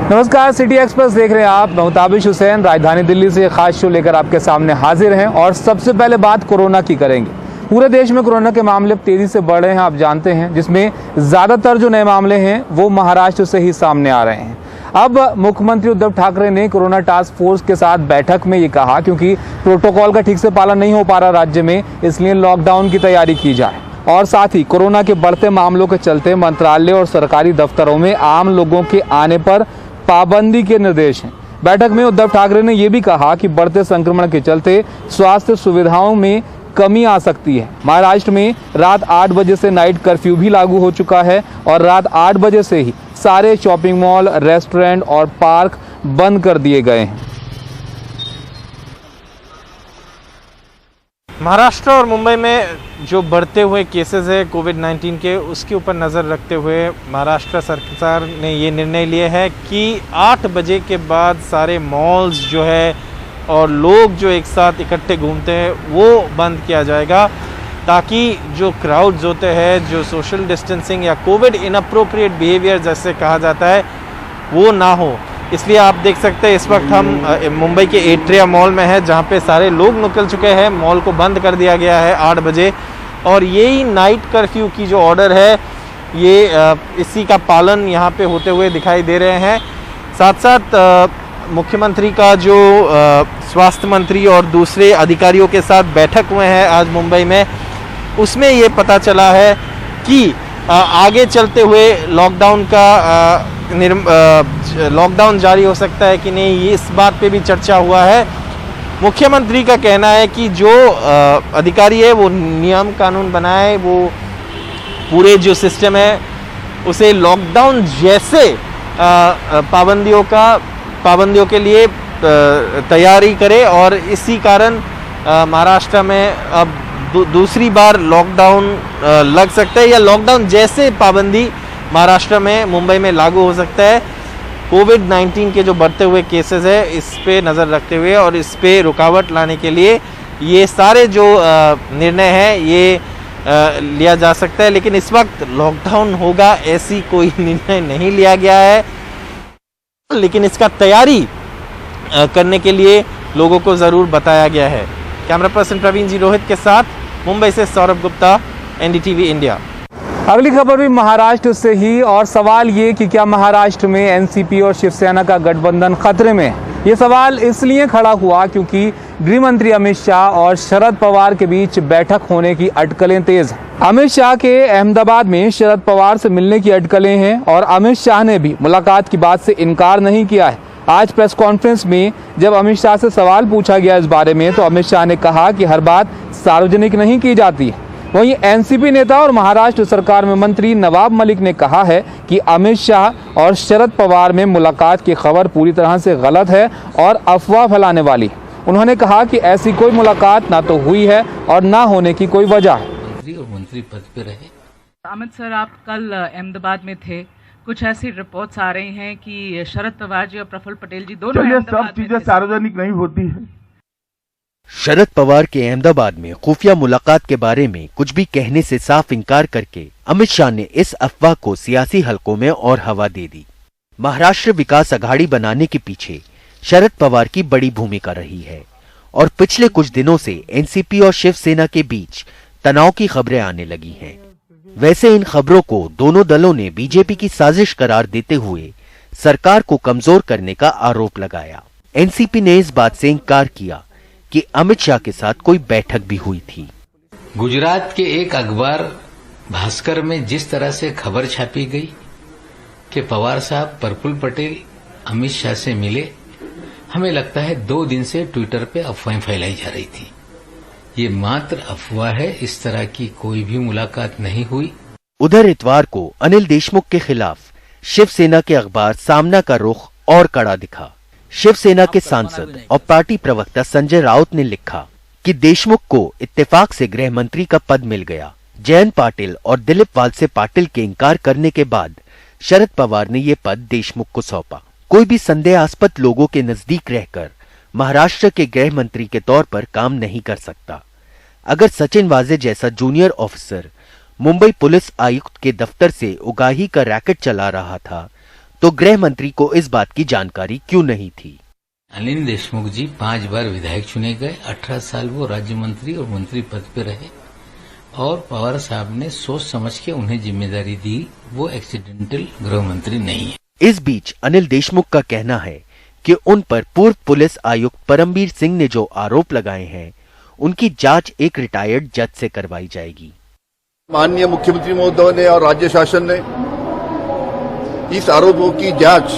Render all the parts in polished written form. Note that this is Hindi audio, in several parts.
नमस्कार, सिटी एक्सप्रेस देख रहे हैं आप। मैं ताबिश हुसैन राजधानी दिल्ली से खास शो लेकर आपके सामने हाजिर हैं और सबसे पहले बात कोरोना की करेंगे। पूरे देश में कोरोना के मामले तेजी से बढ़ रहे हैं, आप जानते हैं, जिसमें ज्यादातर जो नए मामले हैं वो महाराष्ट्र से ही सामने आ रहे हैं। अब मुख्यमंत्री उद्धव ठाकरे ने कोरोना टास्क फोर्स के साथ बैठक में ये कहा, क्योंकि प्रोटोकॉल का ठीक से पालन नहीं हो पा रहा राज्य में, इसलिए लॉकडाउन की तैयारी की जाए। और साथ ही कोरोना के बढ़ते मामलों के चलते मंत्रालय और सरकारी दफ्तरों में आम लोगों के आने पर पाबंदी के निर्देश हैं। बैठक में उद्धव ठाकरे ने यह भी कहा कि बढ़ते संक्रमण के चलते स्वास्थ्य सुविधाओं में कमी आ सकती है। महाराष्ट्र में रात 8 बजे से नाइट कर्फ्यू भी लागू हो चुका है और रात 8 बजे से ही सारे शॉपिंग मॉल, रेस्टोरेंट और पार्क बंद कर दिए गए हैं। महाराष्ट्र और मुंबई में जो बढ़ते हुए केसेस है कोविड-19 के, उसके ऊपर नज़र रखते हुए महाराष्ट्र सरकार ने ये निर्णय लिया है कि 8 बजे के बाद सारे मॉल्स जो है और लोग जो एक साथ इकट्ठे घूमते हैं वो बंद किया जाएगा, ताकि जो क्राउड्स होते हैं, जो सोशल डिस्टेंसिंग या कोविड इनअप्रोप्रिएट बिहेवियर जैसे कहा जाता है वो ना हो। इसलिए आप देख सकते हैं इस वक्त हम मुंबई के एट्रिया मॉल में है, जहाँ पे सारे लोग निकल चुके हैं। मॉल को बंद कर दिया गया है 8 बजे और यही नाइट कर्फ्यू की जो ऑर्डर है ये इसी का पालन यहाँ पे होते हुए दिखाई दे रहे हैं। साथ साथ मुख्यमंत्री का जो स्वास्थ्य मंत्री और दूसरे अधिकारियों के साथ बैठक हुए हैं आज मुंबई में, उसमें ये पता चला है कि आगे चलते हुए लॉकडाउन का लॉकडाउन जारी हो सकता है कि नहीं, ये इस बात पे भी चर्चा हुआ है। मुख्यमंत्री का कहना है कि जो अधिकारी है वो नियम कानून बनाए, वो पूरे जो सिस्टम है उसे लॉकडाउन जैसे पाबंदियों के लिए तैयारी करे और इसी कारण महाराष्ट्र में अब दूसरी बार लॉकडाउन लग सकता है या लॉकडाउन जैसे पाबंदी महाराष्ट्र में, मुंबई में लागू हो सकता है। कोविड-19 के जो बढ़ते हुए केसेस है इस पे नज़र रखते हुए और इस पे रुकावट लाने के लिए ये सारे जो निर्णय हैं ये लिया जा सकता है। लेकिन इस वक्त लॉकडाउन होगा ऐसी कोई निर्णय नहीं लिया गया है, लेकिन इसका तैयारी करने के लिए लोगों को ज़रूर बताया गया है। कैमरा पर्सन प्रवीण जी रोहित के साथ मुंबई से सौरभ गुप्ता, NDTV इंडिया। अगली खबर भी महाराष्ट्र से ही, और सवाल ये कि क्या महाराष्ट्र में एनसीपी और शिवसेना का गठबंधन खतरे में है। ये सवाल इसलिए खड़ा हुआ क्योंकि गृह मंत्री अमित शाह और शरद पवार के बीच बैठक होने की अटकलें तेज हैं। अमित शाह के अहमदाबाद में शरद पवार से मिलने की अटकलें हैं और अमित शाह ने भी मुलाकात की बात से इनकार नहीं किया है। आज प्रेस कॉन्फ्रेंस में जब अमित शाह से सवाल पूछा गया इस बारे में, तो अमित शाह ने कहा कि हर बात सार्वजनिक नहीं की जाती है। वहीं एनसीपी नेता और महाराष्ट्र सरकार में मंत्री नवाब मलिक ने कहा है कि अमित शाह और शरद पवार में मुलाकात की खबर पूरी तरह से गलत है और अफवाह फैलाने वाली है। उन्होंने कहा कि ऐसी कोई मुलाकात ना तो हुई है और ना होने की कोई वजह है। मंत्री पद पे रहे। अमित सर, आप कल अहमदाबाद में थे, कुछ ऐसी रिपोर्ट्स आ रही हैं कि शरद पवार जी और प्रफुल्ल पटेल जी दोनों सब चीजें सार्वजनिक नहीं होती है। शरद पवार के अहमदाबाद में खुफिया मुलाकात के बारे में कुछ भी कहने से साफ इनकार करके अमित शाह ने इस अफवाह को सियासी हलकों में और हवा दे दी। महाराष्ट्र विकास अघाड़ी बनाने के पीछे शरद पवार की बड़ी भूमिका रही है और पिछले कुछ दिनों से एनसीपी और शिवसेना के बीच तनाव की खबरें आने लगी हैं। वैसे इन खबरों को दोनों दलों ने बीजेपी की साजिश करार देते हुए सरकार को कमजोर करने का आरोप लगाया। एनसीपी ने इस बात से इनकार किया कि अमित शाह के साथ कोई बैठक भी हुई थी। गुजरात के एक अखबार भास्कर में जिस तरह से खबर छापी गई कि पवार साहब प्रफुल्ल पटेल अमित शाह से मिले, हमें लगता है 2 दिन से ट्विटर पे अफवाहें फैलाई जा रही थी। ये मात्र अफवाह है, इस तरह की कोई भी मुलाकात नहीं हुई। उधर इतवार को अनिल देशमुख के खिलाफ शिवसेना के अखबार सामना का रुख और कड़ा दिखा। शिवसेना के सांसद और पार्टी प्रवक्ता संजय राउत ने लिखा कि देशमुख को इत्तेफाक से गृह मंत्री का पद मिल गया। जयंत पाटिल और दिलीप वालसे पाटिल के इनकार करने के बाद शरद पवार ने ये पद देशमुख को सौंपा। कोई भी संदेहास्पद लोगों के नजदीक रहकर महाराष्ट्र के गृह मंत्री के तौर पर काम नहीं कर सकता। अगर सचिन वाजे जैसा जूनियर ऑफिसर मुंबई पुलिस आयुक्त के दफ्तर से उगाही का रैकेट चला रहा था, तो गृह मंत्री को इस बात की जानकारी क्यों नहीं थी। अनिल देशमुख जी 5 बार विधायक चुने गए, 18 साल वो राज्य मंत्री और मंत्री पद पे रहे और पवार साहब ने सोच समझ के उन्हें जिम्मेदारी दी। वो एक्सीडेंटल गृह मंत्री नहीं है। इस बीच अनिल देशमुख का कहना है कि उन पर पूर्व पुलिस आयुक्त परमबीर सिंह ने जो आरोप लगाए हैं उनकी जांच एक रिटायर्ड जज से करवाई जाएगी। माननीय मुख्यमंत्री महोदय ने और राज्य शासन ने इस आरोपों की जांच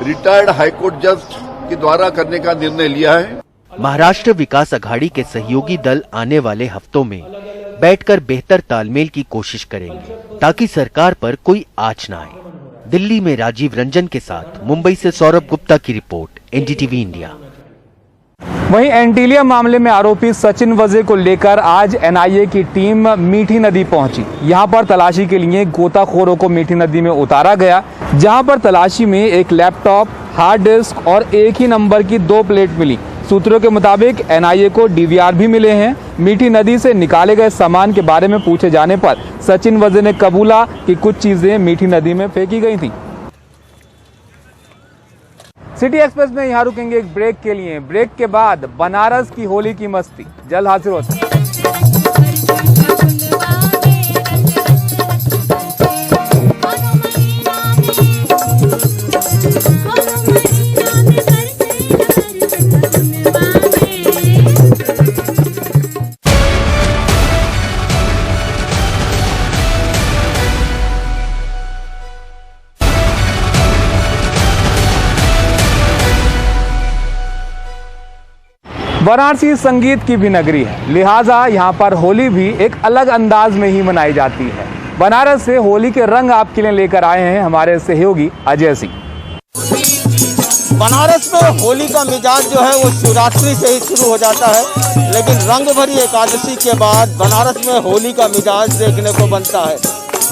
रिटायर्ड हाईकोर्ट जज के द्वारा करने का निर्णय लिया है। महाराष्ट्र विकास अघाड़ी के सहयोगी दल आने वाले हफ्तों में बैठकर बेहतर तालमेल की कोशिश करेंगे ताकि सरकार पर कोई आंच न आए। दिल्ली में राजीव रंजन के साथ मुंबई से सौरभ गुप्ता की रिपोर्ट, एनडीटीवी इंडिया। वहीं एंटीलिया मामले में आरोपी सचिन वजे को लेकर आज एनआईए की टीम मीठी नदी पहुंची। यहां पर तलाशी के लिए गोताखोरों को मीठी नदी में उतारा गया, जहां पर तलाशी में एक लैपटॉप, हार्ड डिस्क और एक ही नंबर की 2 प्लेट मिली। सूत्रों के मुताबिक एनआईए को डीवीआर भी मिले हैं। मीठी नदी से निकाले गए सामान के बारे में पूछे जाने पर सचिन वजे ने कबूला कि कुछ चीजें मीठी नदी में फेंकी गई थी। सिटी एक्सप्रेस में यहाँ रुकेंगे एक ब्रेक के लिए। ब्रेक के बाद बनारस की होली की मस्ती जल्द हाजिर होते हैं। वाराणसी संगीत की भी नगरी है, लिहाजा यहाँ पर होली भी एक अलग अंदाज में ही मनाई जाती है। बनारस से होली के रंग आपके लिए लेकर आए हैं हमारे सहयोगी अजय सिंह। बनारस में होली का मिजाज जो है वो शिवरात्रि से ही शुरू हो जाता है, लेकिन रंग भरी एकादशी के बाद बनारस में होली का मिजाज देखने को बनता है।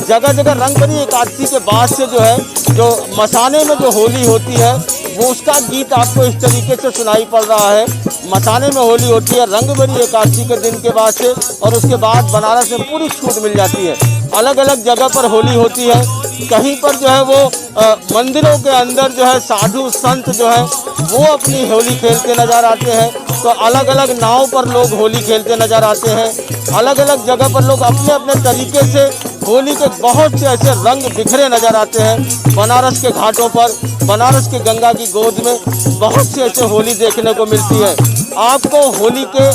जगह जगह रंग भरी एकादशी के बाद से जो है जो मसाने में जो होली होती है वो उसका गीत आपको इस तरीके से सुनाई पड़ रहा है। मसाने में होली होती है रंग भरी एकादशी के दिन के बाद से, और उसके बाद बनारस में पूरी छूट मिल जाती है। अलग अलग जगह पर होली होती है। कहीं पर जो है वो मंदिरों के अंदर जो है साधु संत जो है वो अपनी होली खेलते नजर आते हैं, तो अलग अलग नाव पर लोग होली खेलते नजर आते हैं। अलग अलग जगह पर लोग अपने अपने तरीके से होली के बहुत से ऐसे रंग बिखरे नजर आते हैं। बनारस के घाटों पर, बनारस के गंगा की गोद में बहुत से ऐसे होली देखने को मिलती है। आपको होली के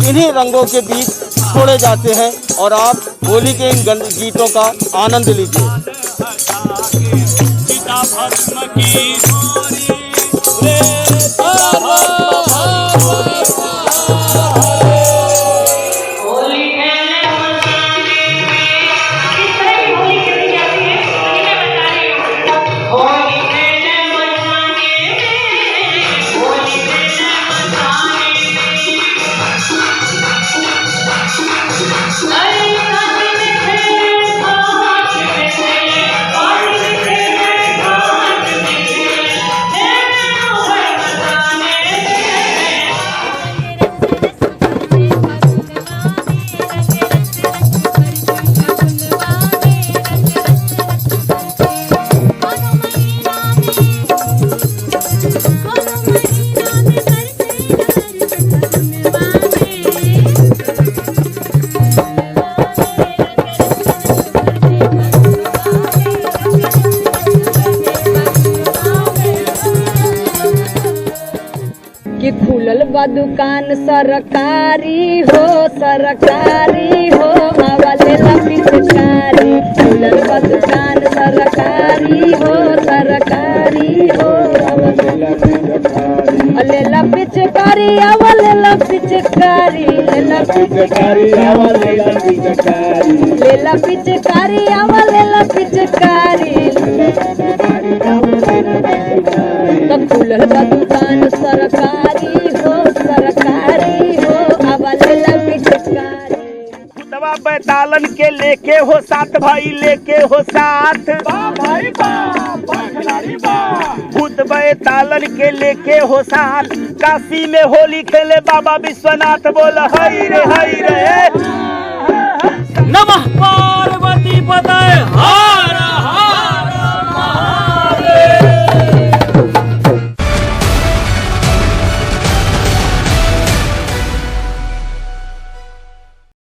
इन्हीं रंगों के बीच छोड़े जाते हैं और आप होली के इन गीतों का आनंद लीजिए। दुकान सरकारी हो हवाले ला पिचकारी। खुलल बा दुकान सरकारी हो लेला पिचकारी लेला पिचकारी लेला पिचकारी लेला पिचकारी लेला पिचकारी। तो खुलल बा दुकान सरकारी हो लेला पिचकारी। खुदवा बैतालन के लेके हो साथ भाई लेके हो साथ भाई खुद बैतालन के लेके हो साथ। काशी में होली खेले बाबा विश्वनाथ बोल हई रे नमः।